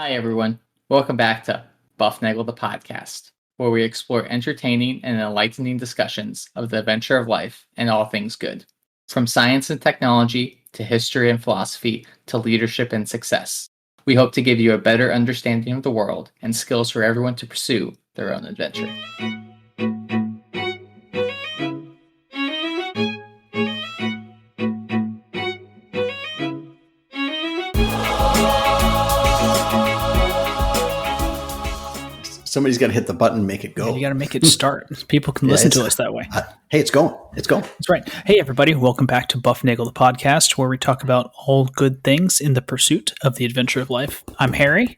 Hi, everyone. Welcome back to Bufnagle the podcast, where we explore entertaining and enlightening discussions of the adventure of life and all things good. From science and technology to history and philosophy to leadership and success. We hope to give you a better understanding of the world and skills for everyone to pursue their own adventure. Somebody's got to hit the button and make it go. Yeah, you got to make it start. People can listen to us that way. Hey, it's going. It's going. That's right. Hey, everybody. Welcome back to Bufnagle, the podcast, where we talk about all good things in the pursuit of the adventure of life. I'm Harry.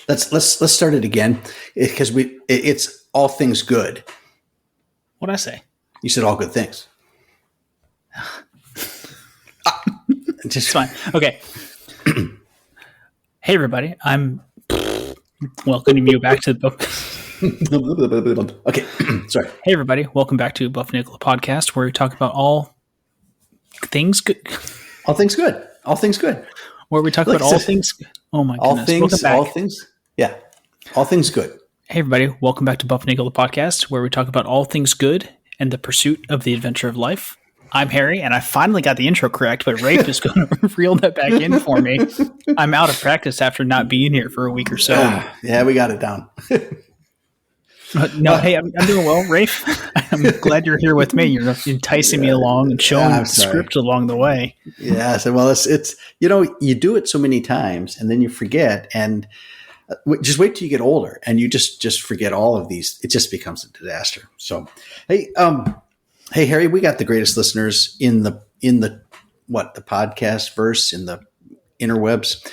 Let's start it again because it's all things good. What'd I say? You said all good things. It's fine. Okay. Hey, everybody. I'm welcoming you back to the book. Okay. Sorry. Hey, everybody. Welcome back to Bufnagle, the podcast, where we talk about all things good. All things good. All things good. Where we talk about all things. Oh, my goodness. All things. Yeah. All things good. Hey, everybody. Welcome back to Bufnagle, the podcast, where we talk about all things good and the pursuit of the adventure of life. I'm Harry, and I finally got the intro correct, but Rafe is going to reel that back in for me. I'm out of practice after not being here for a week or so. Yeah, we got it down. Hey, I'm doing well, Rafe. I'm glad you're here with me. You're enticing me along and showing the script along the way. Yeah, so it's you do it so many times, and then you forget, and just wait till you get older, and you just forget all of these. It just becomes a disaster. So, Hey, Harry, we got the greatest listeners in the podcast verse, in the interwebs,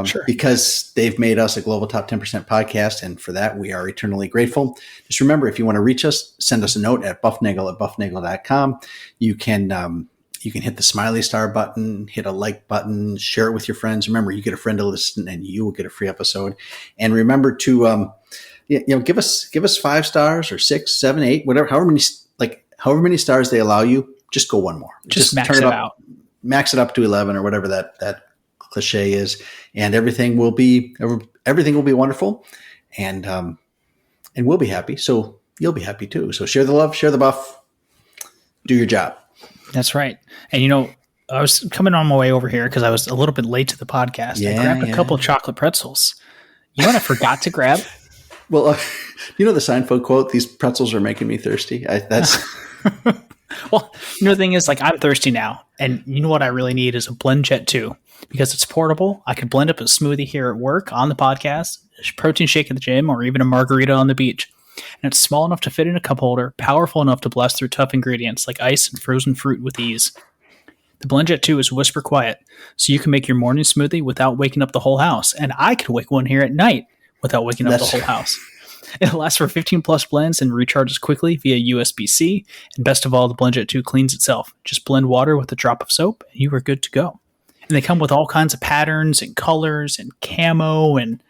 Sure. because they've made us a global top 10% podcast. And for that, we are eternally grateful. Just remember, if you want to reach us, send us a note at bufnagle@bufnagle.com. You can hit the smiley star button, hit a like button, share it with your friends. Remember, you get a friend to listen and you will get a free episode. And remember to, give us 5 stars or 6, 7, 8, whatever, however many stars they allow you, just go one more. Just max it out. Max it up to 11 or whatever that cliche is, and everything will be wonderful, and we'll be happy. So you'll be happy too. So share the love, share the buff, do your job. That's right. And I was coming on my way over here because I was a little bit late to the podcast. I grabbed a couple of chocolate pretzels. You know what I forgot to grab? Well, the Seinfeld quote, "These pretzels are making me thirsty." Well, the thing is, I'm thirsty now. And you know what I really need is a Blend Jet 2 because it's portable. I could blend up a smoothie here at work, on the podcast, a protein shake at the gym, or even a margarita on the beach. And it's small enough to fit in a cup holder, powerful enough to blast through tough ingredients like ice and frozen fruit with ease. The Blend Jet 2 is whisper quiet, so you can make your morning smoothie without waking up the whole house. And I could make one here at night without waking up the whole house. It lasts for 15 plus blends and recharges quickly via USB-C. And best of all, the Blend Jet 2 cleans itself. Just blend water with a drop of soap and you are good to go. And they come with all kinds of patterns and colors and camo and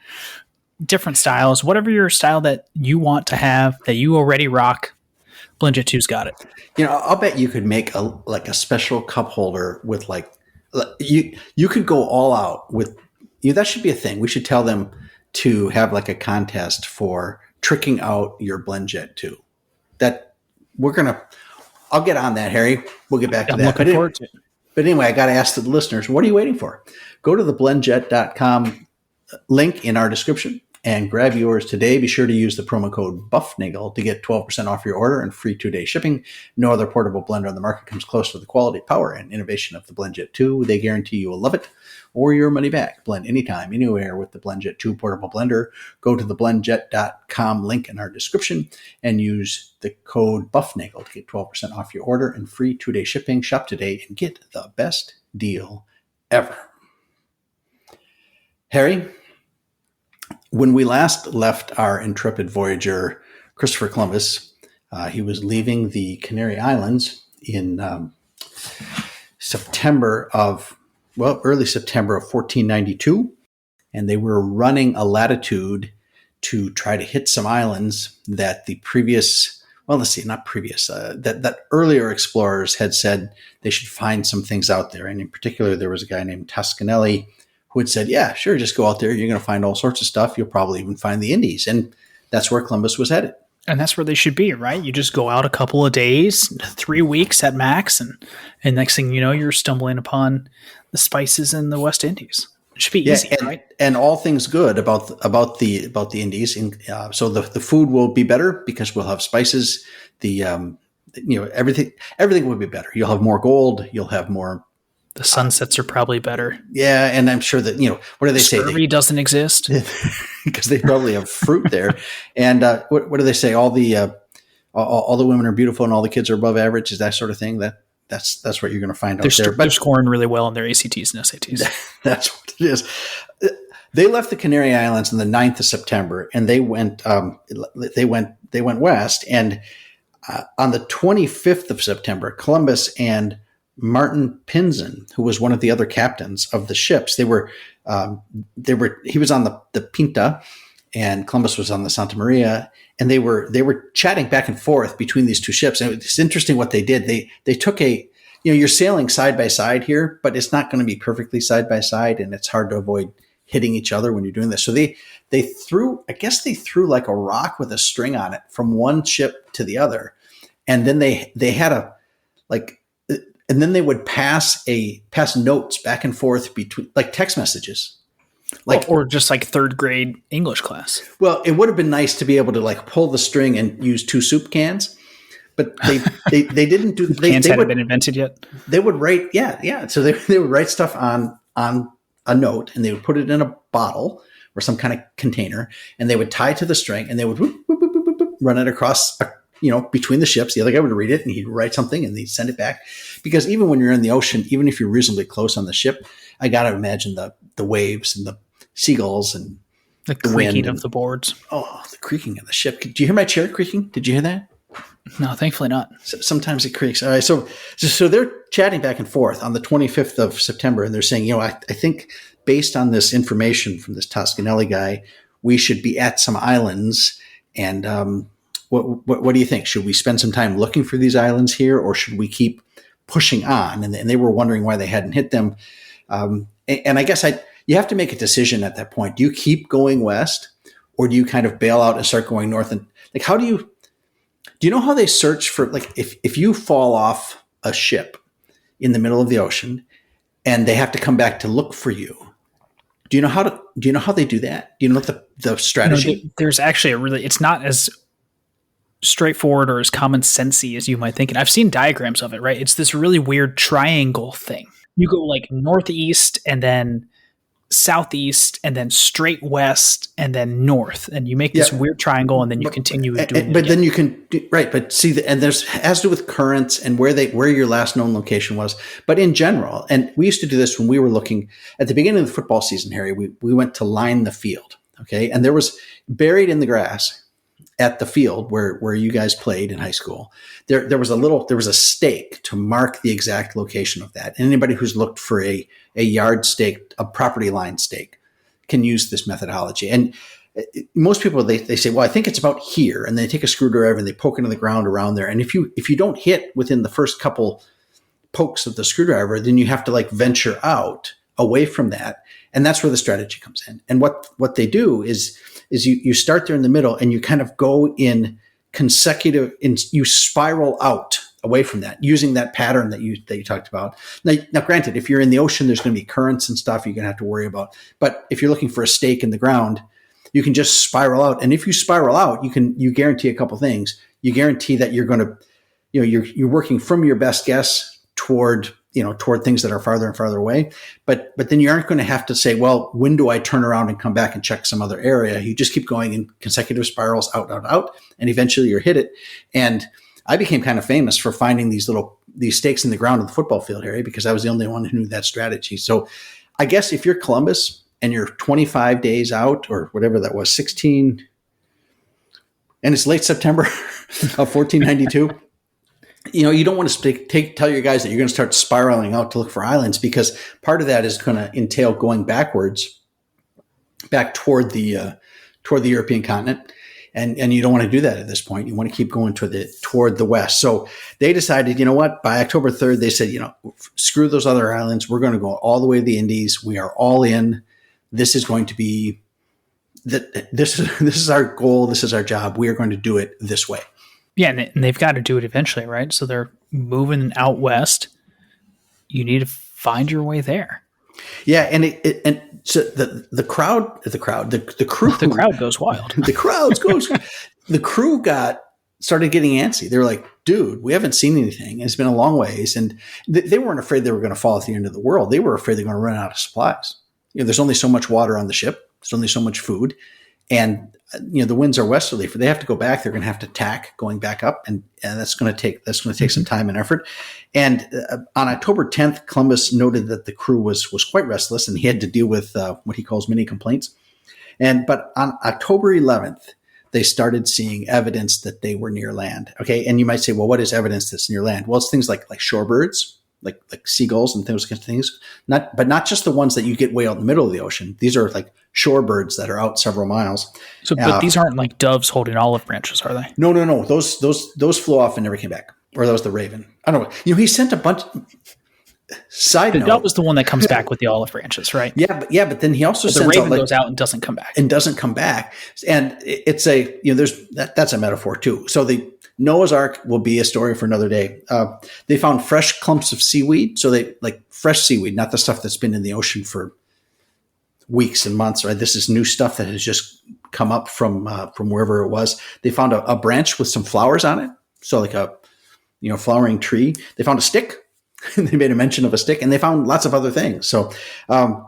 different styles. Whatever your style that you want to have, that you already rock, Blend Jet 2's got it. I'll bet you could make a special cup holder with you could go all out with that should be a thing. We should tell them to have a contest for tricking out your Blend Jet 2. I'll get on that, Harry. We'll get back to that. I'm looking forward to it. But anyway, I got to ask the listeners, what are you waiting for? Go to the blendjet.com link in our description and grab yours today. Be sure to use the promo code BUFNAGLE to get 12% off your order and free 2-day shipping. No other portable blender on the market comes close to the quality, power, and innovation of the Blend Jet 2. They guarantee you will love it or your money back. Blend anytime, anywhere with the Blend Jet 2 portable blender. Go to the blendjet.com link in our description and use the code BUFNAGLE to get 12% off your order and free 2-day shipping. Shop today and get the best deal ever. Harry, when we last left our intrepid voyager, Christopher Columbus, he was leaving the Canary Islands in early September of 1492, and they were running a latitude to try to hit some islands that that earlier explorers had said they should find some things out there. And in particular, there was a guy named Toscanelli who had said, yeah, sure, just go out there. You're going to find all sorts of stuff. You'll probably even find the Indies. And that's where Columbus was headed. And that's where they should be, right? You just go out a couple of days, 3 weeks at max, and next thing you know, you're stumbling upon the spices in the West Indies. It should be easy, right? And all things good about the Indies. So the food will be better because we'll have spices. Everything will be better. You'll have more gold. You'll have more. The sunsets are probably better. Yeah, and I'm sure that what do they say? Scurvy doesn't exist because they probably have fruit there. And what do they say? All the women are beautiful and all the kids are above average. Is that sort of thing? That's what you're going to find out there. But they're scoring really well in their ACTs and SATs. That's what it is. They left the Canary Islands on the 9th of September, and they went west. And on the 25th of September, Columbus and Martin Pinzon, who was one of the other captains of the ships, he was on the Pinta, and Columbus was on the Santa Maria, and they were chatting back and forth between these two ships. And it's interesting what they did. They took you're sailing side by side here, but it's not going to be perfectly side by side, and it's hard to avoid hitting each other when you're doing this. So they threw like a rock with a string on it from one ship to the other, and then they had and then they would pass notes back and forth between, like, text messages. Or just like third grade English class. Well, it would have been nice to be able to like pull the string and use 2 soup cans, but they didn't do. Cans hadn't been invented yet. They would write, yeah. So they would write stuff on a note, and they would put it in a bottle or some kind of container, and they would tie it to the string, and they would whoop, whoop, whoop, whoop, whoop, run it across between the ships. The other guy would read it, and he'd write something, and they'd send it back. Because even when you're in the ocean, even if you're reasonably close on the ship, I got to imagine the waves and the seagulls and the creaking of the boards. Oh, the creaking of the ship. Did you hear my chair creaking? Did you hear that? No, thankfully not. Sometimes it creaks. All right. So they're chatting back and forth on the 25th of September, and they're saying, I think based on this information from this Toscanelli guy, we should be at some islands. And what do you think? Should we spend some time looking for these islands here, or should we keep pushing on? And they were wondering why they hadn't hit them. And I guess you have to make a decision at that point. Do you keep going west, or do you kind of bail out and start going north? And like, how do you know how they search for, like, if you fall off a ship in the middle of the ocean and they have to come back to look for you? Do you know how they do that? Do you know the strategy? There's actually it's not as straightforward or as common sensey as you might think. And I've seen diagrams of it, right? It's this really weird triangle thing. You go like northeast and then southeast and then straight west and then north, and you make this weird triangle, and then you continue doing it. But then you can but see, and there's has to do with currents and where your last known location was. But in general, and we used to do this when we were looking at the beginning of the football season, Harry, we went to line the field. Okay. And there was buried in the grass at the field where you guys played in high school, there was a stake to mark the exact location of that. And anybody who's looked for a yard stake, a property line stake, can use this methodology. And most people, they say, well, I think it's about here. And they take a screwdriver and they poke into the ground around there. And if you don't hit within the first couple pokes of the screwdriver, then you have to like venture out away from that. And that's where the strategy comes in. And what they do is you start there in the middle, and you kind of go in consecutive, you spiral out away from that using that pattern that you talked about. Now, granted, if you're in the ocean, there's going to be currents and stuff you're going to have to worry about. But if you're looking for a stake in the ground, you can just spiral out. And if you spiral out, you guarantee a couple things. You guarantee that you're going to, you're working from your best guess toward things that are farther and farther away. But then you aren't going to have to say, well, when do I turn around and come back and check some other area? You just keep going in consecutive spirals out, and eventually you're hit it. And I became kind of famous for finding these stakes in the ground of the football field, Harry, because I was the only one who knew that strategy. So I guess if you're Columbus and you're 25 days out, or whatever that was, 16, and it's late September of 1492, you don't want to tell your guys that you're going to start spiraling out to look for islands, because part of that is going to entail going backwards, back toward the European continent. And you don't want to do that at this point. You want to keep going toward the west. So they decided, by October 3rd, they said, screw those other islands. We're going to go all the way to the Indies. We are all in. this is going to be that this is our goal. This is our job. We are going to do it this way. Yeah, and they've got to do it eventually, right? So they're moving out west. You need to find your way there. Yeah, and so the crowd goes wild. The crew started getting antsy. They were like, dude, we haven't seen anything. It's been a long ways. And they weren't afraid they were going to fall at the end of the world. They were afraid they're going to run out of supplies. There's only so much water on the ship. There's only so much food. And, the winds are westerly. If they have to go back, they're going to have to tack going back up. And that's going to take some time and effort. And on October 10th, Columbus noted that the crew was quite restless and he had to deal with what he calls many complaints. But on October 11th, they started seeing evidence that they were near land. Okay. And you might say, well, what is evidence that's near land? Well, it's things like shorebirds, like seagulls and those kinds of things. But not just the ones that you get way out in the middle of the ocean. These are like shorebirds that are out several miles. So, but these aren't like doves holding olive branches, are they? No. Those flew off and never came back. Or that was the raven. I don't know. He sent a bunch. Side note, the dove is the one that comes back with the olive branches, right? Yeah, but then he also sends the raven goes out and doesn't come back. And it's that's a metaphor too. So the Noah's Ark will be a story for another day. They found fresh clumps of seaweed. So they like fresh seaweed, not the stuff that's been in the ocean for weeks and months, right? This is new stuff that has just come up from wherever it was. They found a branch with some flowers on it. So like a, flowering tree. They found a stick. They made a mention of a stick, and they found lots of other things. So on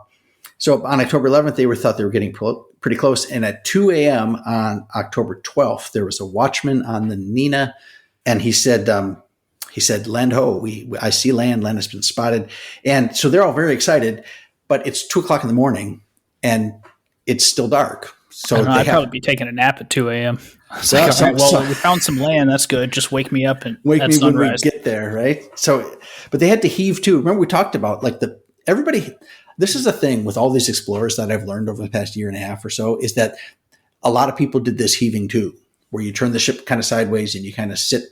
October 11th, they thought they were getting pretty close. And at 2 a.m. on October 12th, there was a watchman on the Nina, and he said, "Land ho! I see land. Land has been spotted." And so they're all very excited. But it's 2:00 in the morning, and it's still dark. So I'd probably be taking a nap at 2 a.m. We found some land. That's good. Just wake me up and wake me when we get there, right? So, but they had to heave too. Remember we talked about everybody. This is a thing with all these explorers that I've learned over the past year and a half or so is that a lot of people did this heaving too, where you turn the ship kind of sideways and you kind of sit,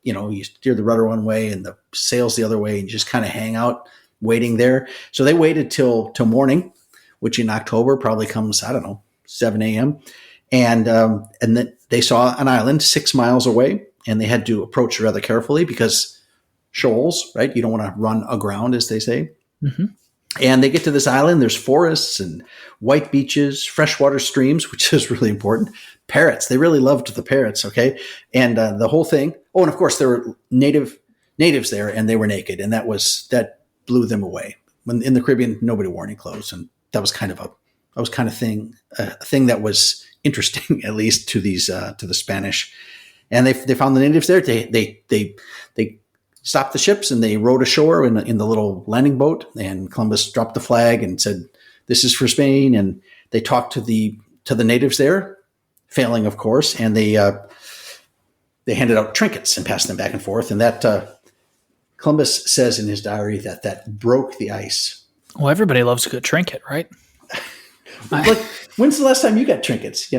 you steer the rudder one way and the sails the other way, and you just kind of hang out waiting there. So they waited till morning, which in October probably comes, 7 a.m. And then they saw an island 6 miles away, and they had to approach it rather carefully because shoals, right? You don't want to run aground, as they say. Mm-hmm. And they get to this island. There's forests and white beaches, freshwater streams, which is really important. Parrots. They really loved the parrots. Okay. And the whole thing. Oh, and of course there were natives there, and they were naked. And that blew them away. When in the Caribbean, nobody wore any clothes. And that was kind of a thing that was interesting, at least to the Spanish. And they found the natives there. They stopped the ships and they rowed ashore in the little landing boat. And Columbus dropped the flag and said, "This is for Spain." And they talked to the natives there, failing, of course. And they handed out trinkets and passed them back and forth. And that Columbus says in his diary that broke the ice. Well, everybody loves a good trinket, right? When's the last time you got trinkets?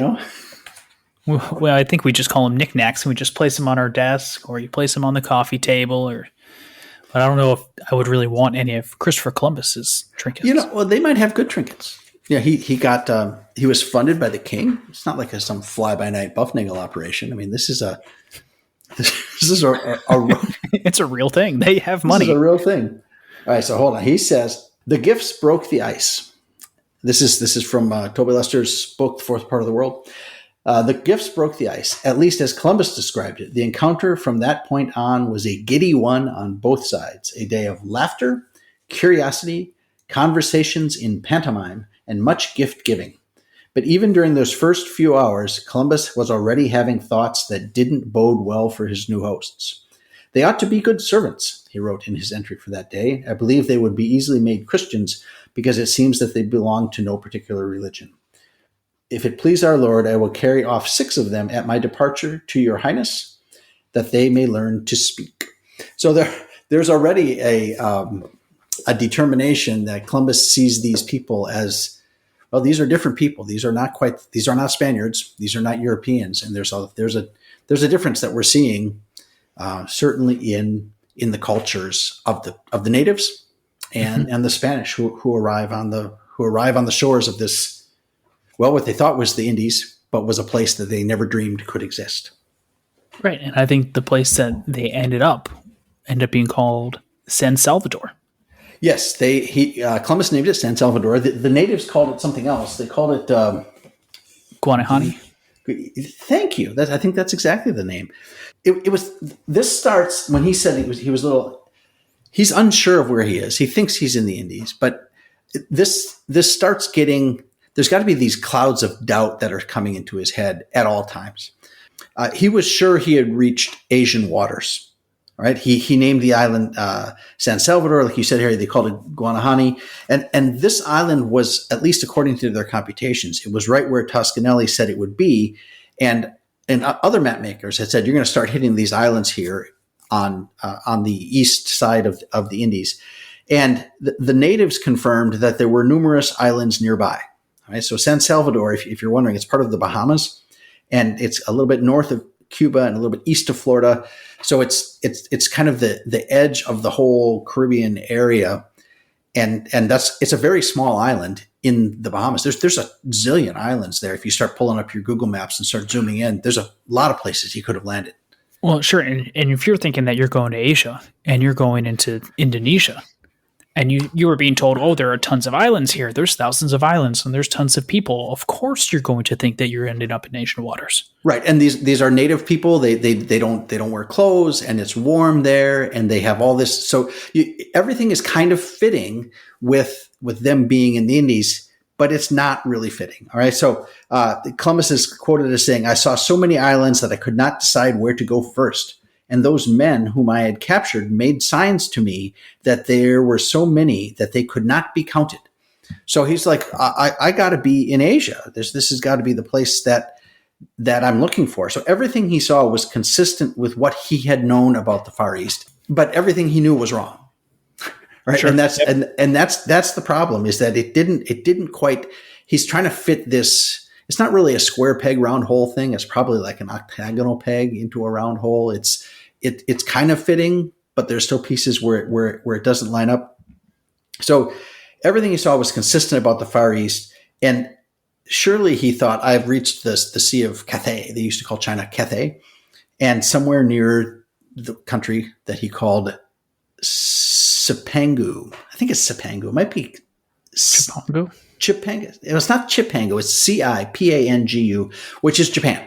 Well, I think we just call them knickknacks, and we just place them on our desk, or you place them on the coffee table, but I don't know if I would really want any of Christopher Columbus's trinkets. Well, they might have good trinkets. Yeah, he was funded by the king. It's not like some fly-by-night bufnagle operation. I mean, this is a it's a real thing. They have money. This is a real thing. All right, so hold on. He says the gifts broke the ice. This is from Toby Lester's book, The Fourth Part of the World. The gifts broke the ice, at least as Columbus described it. The encounter from that point on was a giddy one on both sides, a day of laughter, curiosity, conversations in pantomime, and much gift-giving. But even during those first few hours, Columbus was already having thoughts that didn't bode well for his new hosts. "They ought to be good servants," he wrote in his entry for that day. "I believe they would be easily made Christians because it seems that they belong to no particular religion. If it please our Lord, I will carry off 6 of them at my departure to your highness, that they may learn to speak." So there's already a determination that Columbus sees these people as, well, these are different people. These are not Spaniards. These are not Europeans. And there's a difference that we're seeing, certainly in the cultures of the natives and the Spanish who arrive on who arrive on the shores of this, well, what they thought was the Indies, but was a place that they never dreamed could exist. Right. And I think the place that they ended up being called San Salvador. Yes, Columbus named it San Salvador. The natives called it something else. They called it Guanahani. Thank you. I think that's exactly the name. It was. This starts when he said he was little. He's unsure of where he is. He thinks he's in the Indies, but this starts getting. There's got to be these clouds of doubt that are coming into his head at all times. He was sure he had reached Asian waters. Right? He named the island San Salvador, like you said, Harry. They called it Guanahani, and this island was, at least according to their computations, it was right where Toscanelli said it would be, and other map makers had said you're going to start hitting these islands here on the east side of the Indies, and the natives confirmed that there were numerous islands nearby. All right, so San Salvador, if you're wondering, it's part of the Bahamas, and it's a little bit north of Cuba and a little bit east of Florida. So it's kind of the edge of the whole Caribbean area. And it's a very small island in the Bahamas. There's a zillion islands there. If you start pulling up your Google Maps and start zooming in, there's a lot of places he could have landed. Well, sure. And if you're thinking that you're going to Asia and you're going into Indonesia, and you were being told, oh, there are tons of islands here. There's thousands of islands and there's tons of people. Of course, you're going to think that you're ending up in Asian waters. Right. And these are native people. They don't wear clothes, and it's warm there, and they have all this. So everything is kind of fitting with them being in the Indies, but it's not really fitting. All right. So Columbus is quoted as saying, "I saw so many islands that I could not decide where to go first. And those men whom I had captured made signs to me that there were so many that they could not be counted." So he's like, I got to be in Asia. This has got to be the place that I'm looking for. So everything he saw was consistent with what he had known about the Far East, but everything he knew was wrong. Right. Sure. And that's the problem, is that it didn't quite, he's trying to fit this. It's not really a square peg, round hole thing. It's probably like an octagonal peg into a round hole. It's kind of fitting, but there's still pieces where it doesn't line up. So everything he saw was consistent about the Far East. And surely he thought, I've reached the Sea of Cathay. They used to call China Cathay. And somewhere near the country that he called Cipangu. I think it's Cipangu. It might be Cipangu. Chipangu. It's not Chipangu. It's Cipangu, which is Japan.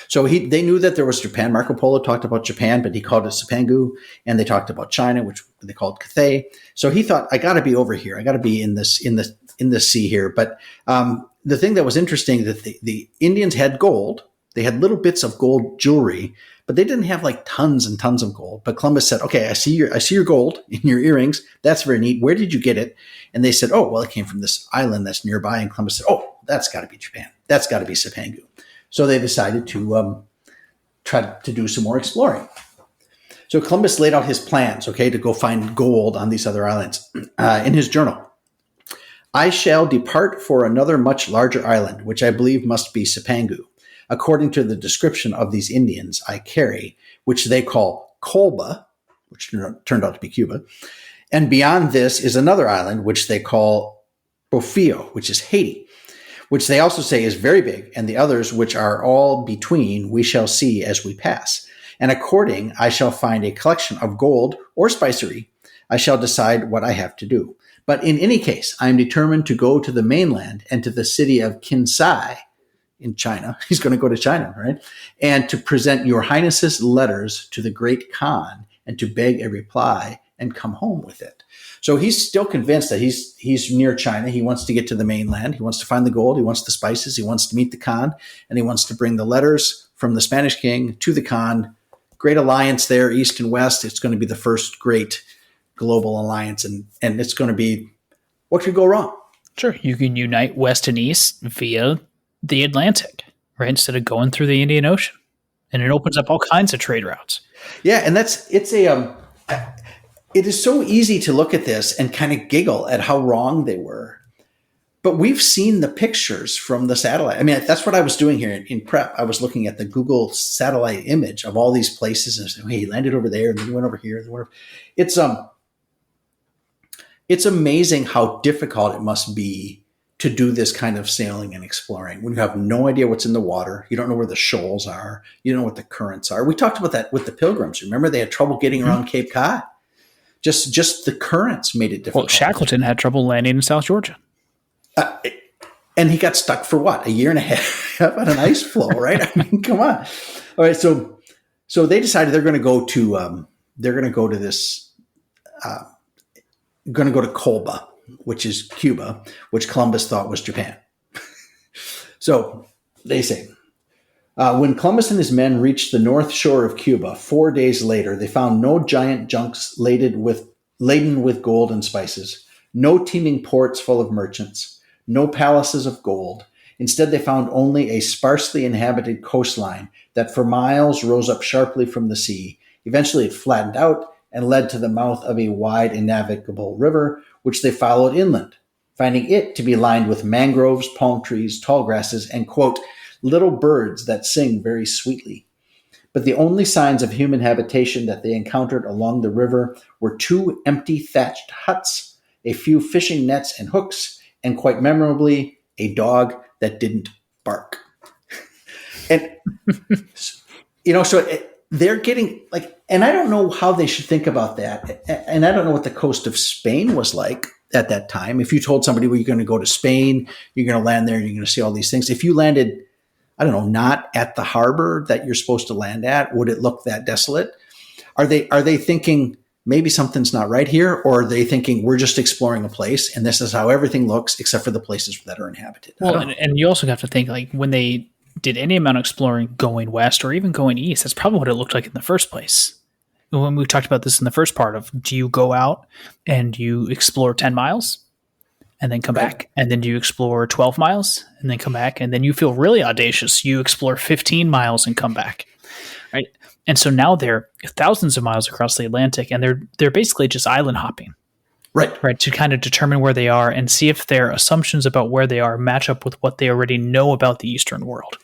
So they knew that there was Japan. Marco Polo talked about Japan, but he called it Cipangu, and they talked about China, which they called Cathay. So he thought, I got to be over here. I got to be in the sea here. But the thing that was interesting, that the Indians had gold. They had little bits of gold jewelry, but they didn't have like tons and tons of gold. But Columbus said, "Okay, I see your gold in your earrings. That's very neat. Where did you get it?" And they said, "Oh, well, it came from this island that's nearby." And Columbus said, "Oh, that's got to be Japan. That's got to be Cipangu." So they decided to try to do some more exploring. So Columbus laid out his plans, to go find gold on these other islands. In his journal, "I shall depart for another much larger island, which I believe must be Cipangu, according to the description of these Indians I carry, which they call Colba," which turned out to be Cuba. "And beyond this is another island, which they call Bofio, which is Haiti, which they also say is very big, and the others, which are all between, we shall see as we pass. And according, I shall find a collection of gold or spicery. I shall decide what I have to do. But in any case, I am determined to go to the mainland and to the city of Kinsai," in China. He's going to go to China, right? "And to present your highnesses letters to the great Khan, and to beg a reply and come home with it." So he's still convinced that he's near China. He wants to get to the mainland. He wants to find the gold. He wants the spices. He wants to meet the Khan, and he wants to bring the letters from the Spanish king to the Khan. Great alliance there, east and west. It's going to be the first great global alliance, and it's going to be, what could go wrong? Sure, you can unite west and east via the Atlantic, right? Instead of going through the Indian Ocean, and it opens up all kinds of trade routes. Yeah, and it is so easy to look at this and kind of giggle at how wrong they were. But we've seen the pictures from the satellite. I mean, that's what I was doing here in prep. I was looking at the Google satellite image of all these places and saying, "Hey, he landed over there, and then he went over here." It's amazing how difficult it must be to do this kind of sailing and exploring when you have no idea what's in the water. You don't know where the shoals are. You don't know what the currents are. We talked about that with the Pilgrims. Remember, they had trouble getting around Cape Cod. Just the currents made it difficult. Well, Shackleton had trouble landing in South Georgia. And he got stuck for what, a year and a half on an ice floe, right? I mean, come on. All right, so they decided they're going to go to Colba, which is Cuba, which Columbus thought was Japan. So they say, when Columbus and his men reached the north shore of Cuba 4 days later, they found no giant junks laden with gold and spices, no teeming ports full of merchants, no palaces of gold. Instead, they found only a sparsely inhabited coastline that for miles rose up sharply from the sea. Eventually, it flattened out and led to the mouth of a wide and navigable river, which they followed inland, finding it to be lined with mangroves, palm trees, tall grasses, and, quote, little birds that sing very sweetly. But the only signs of human habitation that they encountered along the river were 2 empty thatched huts, a few fishing nets and hooks, and quite memorably, a dog that didn't bark. And, so they're getting and I don't know how they should think about that. And I don't know what the coast of Spain was like at that time. If you told somebody, well, you're going to go to Spain, you're going to land there, and you're going to see all these things. If you landed, I don't know, not at the harbor that you're supposed to land at, would it look that desolate? Are they thinking maybe something's not right here? Or are they thinking we're just exploring a place and this is how everything looks except for the places that are inhabited? Well, and you also have to think when they did any amount of exploring going west or even going east, that's probably what it looked like in the first place. When we talked about this in the first part of, do you go out and you explore 10 miles and then come back? And then do you explore 12 miles and then come back? And then you feel really audacious. You explore 15 miles and come back. Right. And so now they're thousands of miles across the Atlantic, and they're basically just island hopping, right, to kind of determine where they are and see if their assumptions about where they are match up with what they already know about the Eastern world.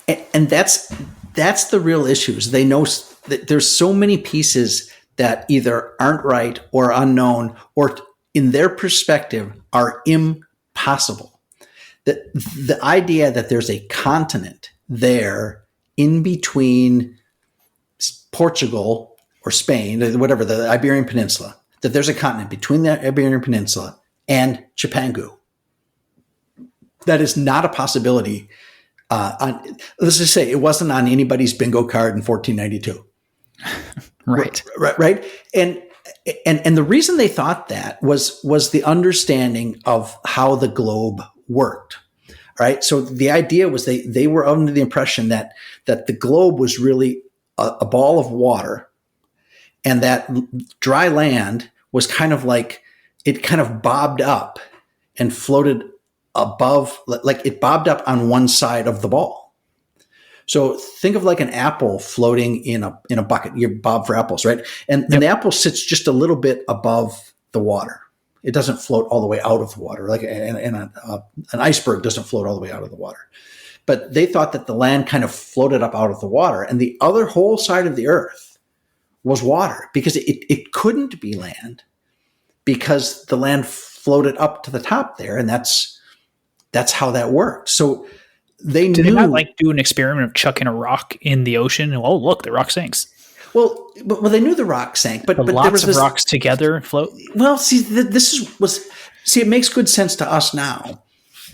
And that's the real issues. They know that there's so many pieces that either aren't right or unknown, or in their perspective are impossible. The idea that there's a continent there in between Portugal or Spain, whatever, the Iberian Peninsula, that there's a continent between the Iberian Peninsula and Chipangu. That is not a possibility. Let's just say it wasn't on anybody's bingo card in 1492. Right. And the reason they thought that was the understanding of how the globe worked. Right. So the idea was they were under the impression that the globe was really a ball of water, and that dry land was kind of like it kind of bobbed up and floated above, like it bobbed up on one side of the ball. So think of like an apple floating in a bucket. You bob for apples, right? And the apple sits just a little bit above the water. It doesn't float all the way out of the water. Like an iceberg doesn't float all the way out of the water. But they thought that the land kind of floated up out of the water, and the other whole side of the earth was water, because it couldn't be land because the land floated up to the top there, and that's how that worked. So they knew. Did they not do an experiment of chucking a rock in the ocean? And, oh, look, the rock sinks. Well, they knew the rock sank, but lots there was of rocks together float. Well, see, it makes good sense to us now.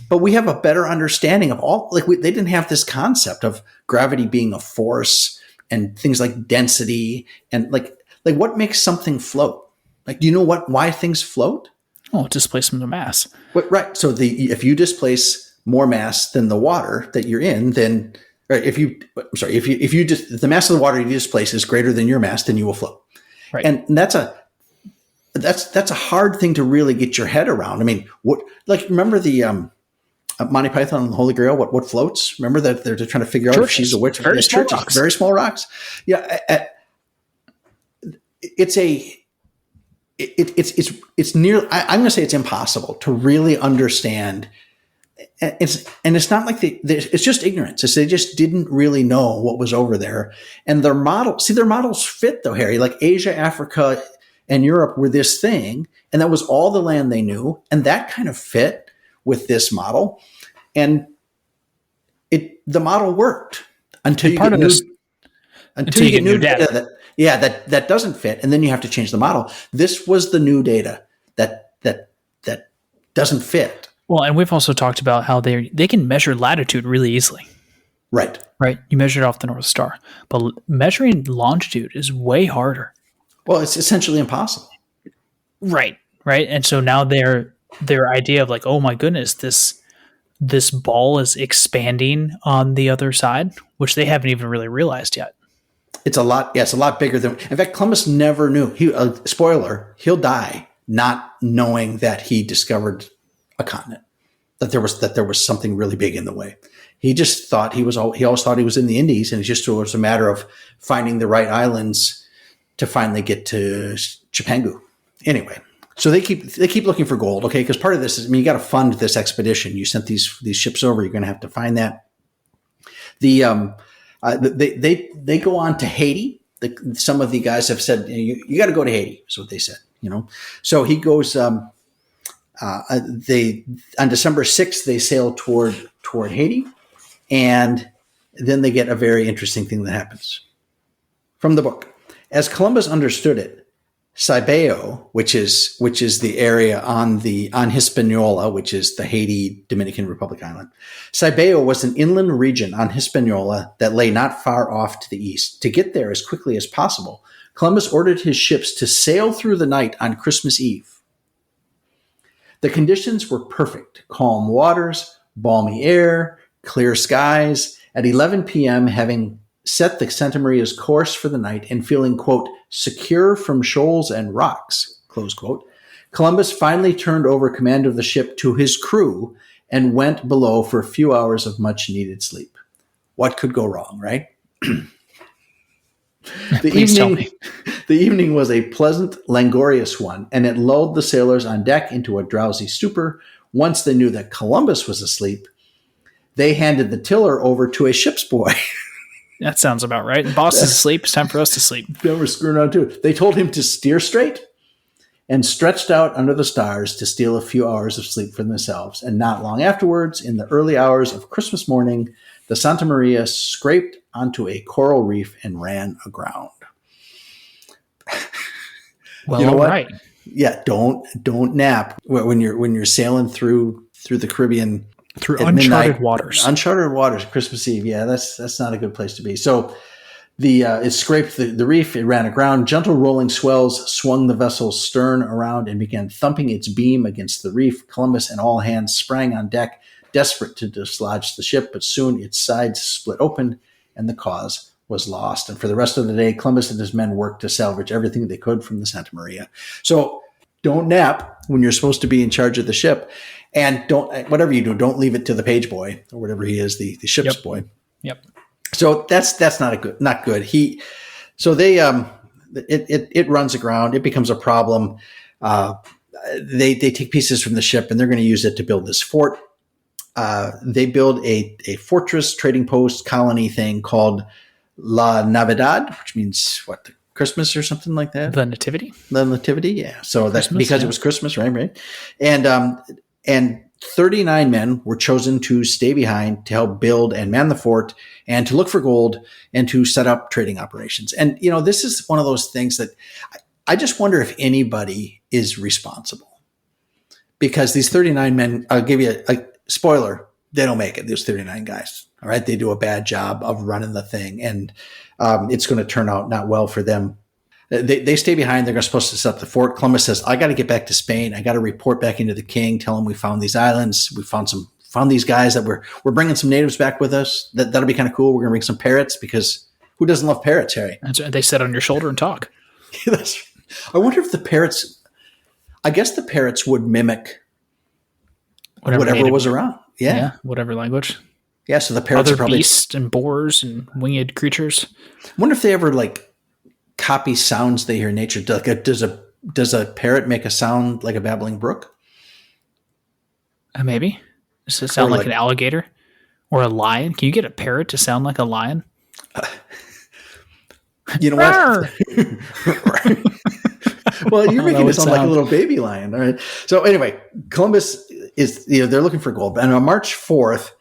But we have a better understanding of all, they didn't have this concept of gravity being a force and things like density and like what makes something float? Do you know why things float? Oh, displacement of mass. Right. So if you displace more mass than the water that you're in, then if the mass of the water you displace is greater than your mass, then you will float. Right. And that's a hard thing to really get your head around. I mean, remember the Monty Python and the Holy Grail, what floats? Remember that they're trying to figure out if she's a witch. Very small rocks. Very small rocks. Yeah. It's near, I'm going to say it's impossible to really understand. It's not like it's just ignorance. They just didn't really know what was over there. And their models fit though, Harry, like Asia, Africa, and Europe were this thing. And that was all the land they knew. And that kind of fit with this model, and the model worked until you get new data that doesn't fit, and then you have to change the model. This was the new data that doesn't fit. Well, and we've also talked about how they can measure latitude really easily. Right. You measure it off the North Star, but measuring longitude is way harder. Well, it's essentially impossible. Right. And so now their idea of like, oh my goodness, this ball is expanding on the other side, which they haven't even really realized yet. It's a lot bigger than. In fact, Columbus never knew. Spoiler: he'll die not knowing that he discovered a continent. That there was something really big in the way. He just thought he always thought he was in the Indies, and it was a matter of finding the right islands to finally get to Chipangu. Anyway, so they keep looking for gold. Okay, because part of this is, you got to fund this expedition. You sent these ships over. You're going to have to find that. They go on to Haiti. Some of the guys have said, you got to go to Haiti. Is what they said. So he goes. On December 6th, they sail toward Haiti, and then they get a very interesting thing that happens from the book. As Columbus understood it, Cibao, which is the area on Hispaniola, which is the Haiti Dominican Republic island. Cibao was an inland region on Hispaniola that lay not far off to the east. To get there as quickly as possible, Columbus ordered his ships to sail through the night on Christmas Eve. The conditions were perfect: calm waters, balmy air, clear skies. At 11 p.m., having set the Santa Maria's course for the night and feeling, quote, secure from shoals and rocks, close quote, Columbus finally turned over command of the ship to his crew and went below for a few hours of much-needed sleep. What could go wrong, right? The evening was a pleasant, languorous one, and it lulled the sailors on deck into a drowsy stupor. Once they knew that Columbus was asleep, they handed the tiller over to a ship's boy. That sounds about right. The boss is asleep. It's time for us to sleep. Then we're screwing around too. They told him to steer straight and stretched out under the stars to steal a few hours of sleep for themselves. And not long afterwards, in the early hours of Christmas morning, the Santa Maria scraped onto a coral reef and ran aground. Well, you know what? Right. Yeah, don't nap when you're sailing through the Caribbean. Through uncharted waters. Uncharted waters, Christmas Eve. Yeah, that's not a good place to be. So it scraped the reef, it ran aground. Gentle rolling swells swung the vessel's stern around and began thumping its beam against the reef. Columbus and all hands sprang on deck, desperate to dislodge the ship, but soon its sides split open and the cause was lost. And for the rest of the day, Columbus and his men worked to salvage everything they could from the Santa Maria. So don't nap when you're supposed to be in charge of the ship. And whatever you do, don't leave it to the page boy or whatever he is, the ship's boy. Yep. So that's not good. It runs aground. It becomes a problem. They take pieces from the ship and they're going to use it to build this fort. They build a fortress, trading post, colony thing called La Navidad, which means what? Christmas or something like that. The Nativity. Yeah. So that's because it was Christmas, right? And 39 men were chosen to stay behind to help build and man the fort and to look for gold and to set up trading operations. And, this is one of those things that I just wonder if anybody is responsible, because these 39 men, I'll give you a spoiler, they don't make it. There's 39 guys. All right. They do a bad job of running the thing, and it's going to turn out not well for them. They stay behind. They're supposed to set up the fort. Columbus says, I got to get back to Spain. I got to report back into the king, tell him we found these islands. We found these guys that we're bringing some natives back with us. That'll be kind of cool. We're going to bring some parrots, because who doesn't love parrots, Harry? That's right. They sit on your shoulder and talk. I wonder if I guess the parrots would mimic whatever was around. Yeah. Whatever language. Yeah. So the parrots other are probably beasts and boars and winged creatures. I wonder if they ever copy sounds they hear in nature. Does a parrot make a sound like a babbling brook? Maybe. Does it sound like an alligator or a lion? Can you get a parrot to sound like a lion? You know what? Well, you're making it sound like a little baby lion. All right. So anyway, Columbus is, they're looking for gold. And on March 4th,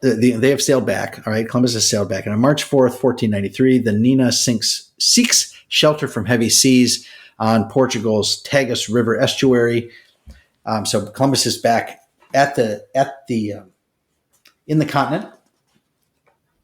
they have sailed back. All right. Columbus has sailed back. And on March 4th, 1493, the Nina seeks shelter from heavy seas on Portugal's Tagus River estuary. So Columbus is back in the continent.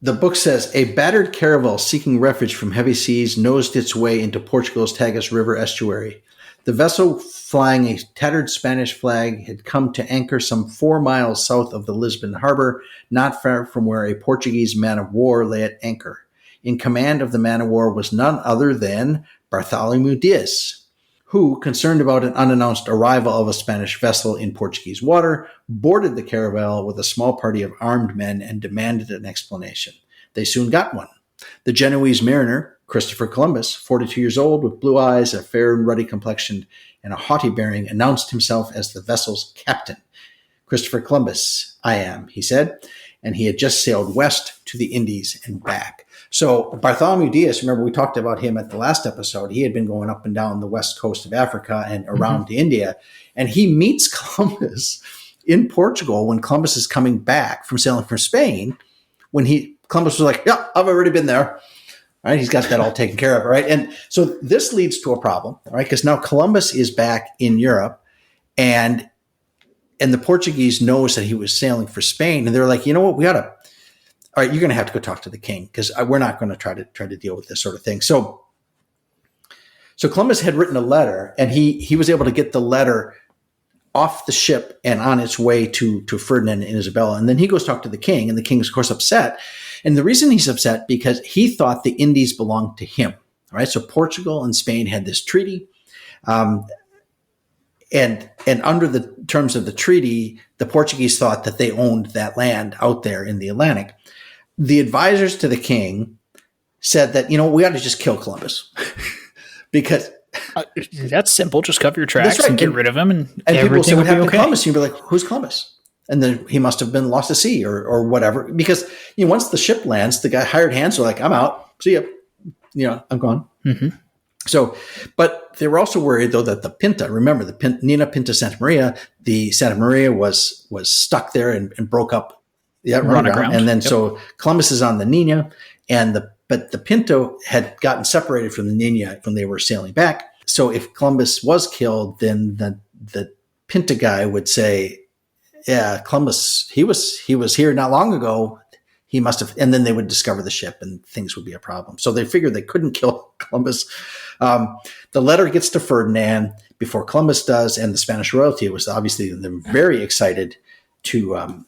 The book says a battered caravel seeking refuge from heavy seas nosed its way into Portugal's Tagus River estuary. The vessel, flying a tattered Spanish flag, had come to anchor some 4 miles south of the Lisbon harbor, not far from where a Portuguese man-of-war lay at anchor. In command of the man-of-war was none other than Bartholomew Diaz, who, concerned about an unannounced arrival of a Spanish vessel in Portuguese water, boarded the caravel with a small party of armed men and demanded an explanation. They soon got one. The Genoese mariner, Christopher Columbus, 42 years old, with blue eyes, a fair and ruddy complexion, and a haughty bearing, announced himself as the vessel's captain. Christopher Columbus, I am, he said, and he had just sailed west to the Indies and back. So Bartholomew Diaz, remember we talked about him at the last episode. He had been going up and down the west coast of Africa and around to India, and he meets Columbus in Portugal when Columbus is coming back from sailing from Spain. Columbus was like, yeah, I've already been there. Right, he's got that all taken care of, right? And so this leads to a problem, right? Because now Columbus is back in Europe, and the Portuguese knows that he was sailing for Spain, and they're like, you know what, all right, you're going to have to go talk to the king because we're not going to try to deal with this sort of thing. So Columbus had written a letter, and he was able to get the letter off the ship and on its way to Ferdinand and Isabella, and then he goes talk to the king, and the king is of course upset. And the reason he's upset because he thought the Indies belonged to him. All right. So Portugal and Spain had this treaty. And under the terms of the treaty, the Portuguese thought that they owned that land out there in the Atlantic. The advisors to the king said that, we ought to just kill Columbus because that's simple. Just cover your tracks and get rid of him. And people say, what happened to okay. Columbus? And you'd be like, who's Columbus? And then he must have been lost at sea or whatever. Because once the ship lands, the hired hands are like, I'm out. See ya. I'm gone. Mm-hmm. So, but they were also worried though that the Pinta, remember the Nina Pinta Santa Maria, the Santa Maria was stuck there and broke up. Yeah, run aground. And then so Columbus is on the Nina, but the Pinto had gotten separated from the Nina when they were sailing back. So if Columbus was killed, then the Pinta guy would say, yeah, Columbus, he was here not long ago. He must have, and then they would discover the ship and things would be a problem. So they figured they couldn't kill Columbus. The letter gets to Ferdinand before Columbus does, and the Spanish royalty was obviously very excited to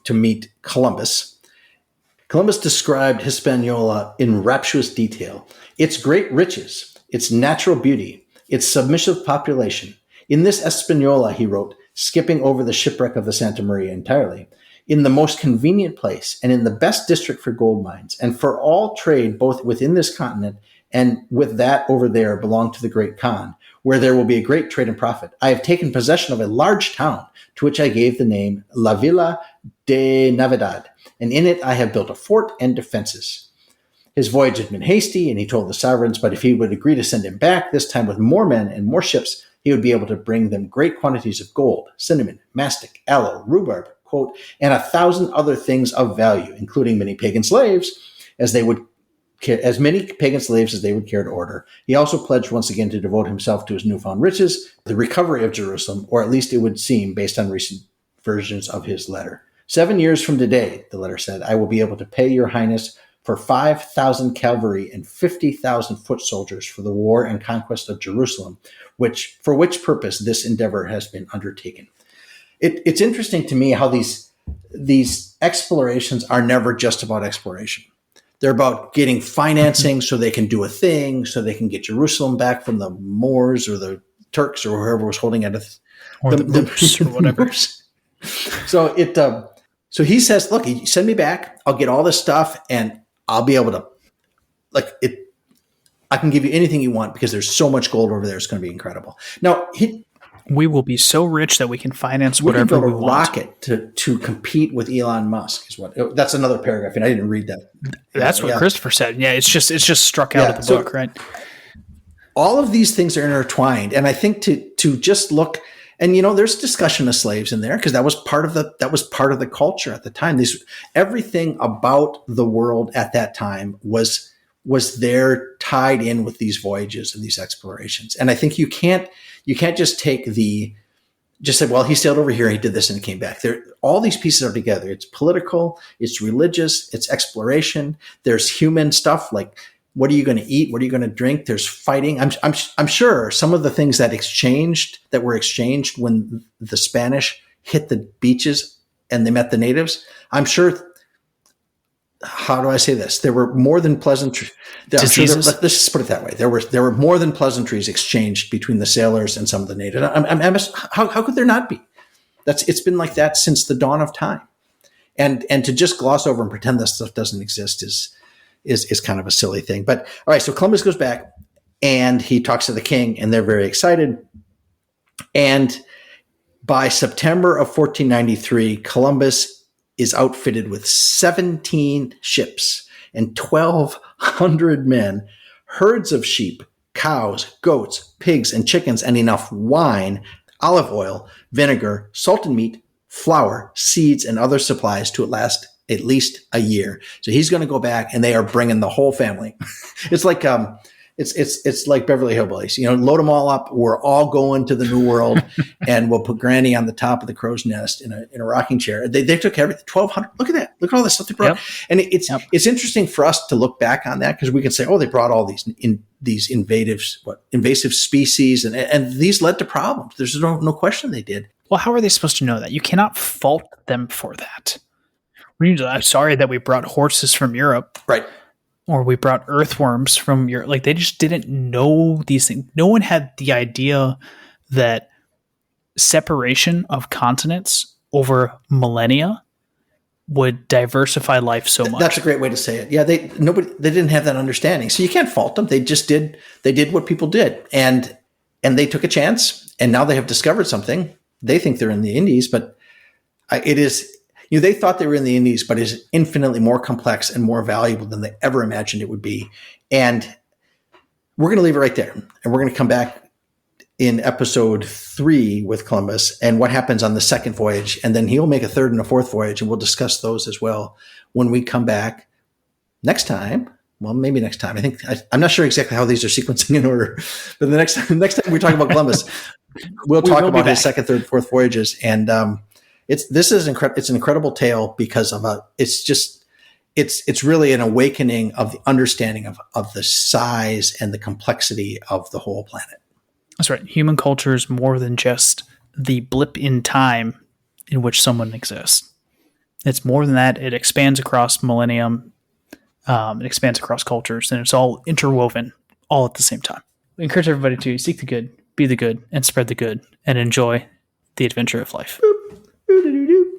meet Columbus. Columbus described Hispaniola in rapturous detail. Its great riches, its natural beauty, its submissive population. In this Hispaniola, he wrote, skipping over the shipwreck of the Santa Maria entirely, in the most convenient place and in the best district for gold mines, and for all trade both within this continent and with that over there belong to the great Khan, where there will be a great trade and profit. I have taken possession of a large town, to which I gave the name La Villa de Navidad, and in it I have built a fort and defenses. His voyage had been hasty, and he told the sovereigns, but if he would agree to send him back, this time with more men and more ships, he would be able to bring them great quantities of gold, cinnamon, mastic, aloe, rhubarb, quote, and 1,000 other things of value, including many pagan slaves, as many pagan slaves as they would care to order. He also pledged once again to devote himself to his newfound riches, the recovery of Jerusalem, or at least it would seem based on recent versions of his letter. 7 years from today, the letter said, I will be able to pay your highness for 5,000 cavalry and 50,000 foot soldiers for the war and conquest of Jerusalem, for which purpose this endeavor has been undertaken. It's interesting to me how these explorations are never just about exploration. They're about getting financing so they can do a thing, so they can get Jerusalem back from the Moors or the Turks or whoever was holding it. Or the Moors or whatever. So he says, look, you send me back, I'll get all this stuff, and I'll be able to, I can give you anything you want because there's so much gold over there. It's going to be incredible. Now, we will be so rich that we can finance whatever we want. Rocket to compete with Elon Musk that's another paragraph, and I didn't read that. That's what Christopher said. Yeah, it's just struck out of the book, right? All of these things are intertwined, and I think to just look And there's discussion of slaves in there because that was part of the culture at the time. Everything about the world at that time was there, tied in with these voyages and these explorations. And I think you can't just just say, well, he sailed over here, he did this, and he came back. All these pieces are together. It's political, it's religious, it's exploration. There's human stuff like, what are you going to eat? What are you going to drink? There's fighting. I'm sure some of the things that were exchanged when the Spanish hit the beaches and they met the natives. I'm sure. How do I say this? There were more than pleasantries. Let's just put it that way. There were more than pleasantries exchanged between the sailors and some of the natives. How could there not be? It's been like that since the dawn of time. And to just gloss over and pretend that stuff doesn't exist is kind of a silly thing. But all right, so Columbus goes back and he talks to the king, and they're very excited. And by September of 1493, Columbus is outfitted with 17 ships and 1,200 men, herds of sheep, cows, goats, pigs, and chickens, and enough wine, olive oil, vinegar, salted meat, flour, seeds, and other supplies to last at least a year. So he's going to go back, and they are bringing the whole family. It's like it's like Beverly Hillbillies. Load them all up. We're all going to the New World, and we'll put Granny on the top of the crow's nest in a rocking chair. They took everything. 1,200. Look at that. Look at all this stuff they brought. Yep. And it's interesting for us to look back on that because we can say, oh, they brought all these invasive species, and these led to problems. There's no question they did. Well, how are they supposed to know that? You cannot fault them for that. I'm sorry that we brought horses from Europe. Right. Or we brought earthworms from Europe. Like, they just didn't know these things. No one had the idea that separation of continents over millennia would diversify life so much. That's a great way to say it. Yeah, they didn't have that understanding. So you can't fault them. They just did what people did. And they took a chance, and now they have discovered something. They think they're in the Indies, but it is. They thought they were in the Indies, but it's infinitely more complex and more valuable than they ever imagined it would be. And we're going to leave it right there. And we're going to come back in episode 3 with Columbus and what happens on the second voyage. And then he'll make a third and a fourth voyage, and we'll discuss those as well when we come back next time. Well, maybe next time. I'm not sure exactly how these are sequencing in order, but the next time we talk about Columbus, we'll talk about his second, third, fourth voyages. And, it's an incredible tale because of it's really an awakening of the understanding of the size and the complexity of the whole planet. That's right. Human culture is more than just the blip in time in which someone exists. It's more than that. It expands across millennium. It expands across cultures, and it's all interwoven all at the same time. We encourage everybody to seek the good, be the good, and spread the good, and enjoy the adventure of life. Boop, doo, doo, doo, doo.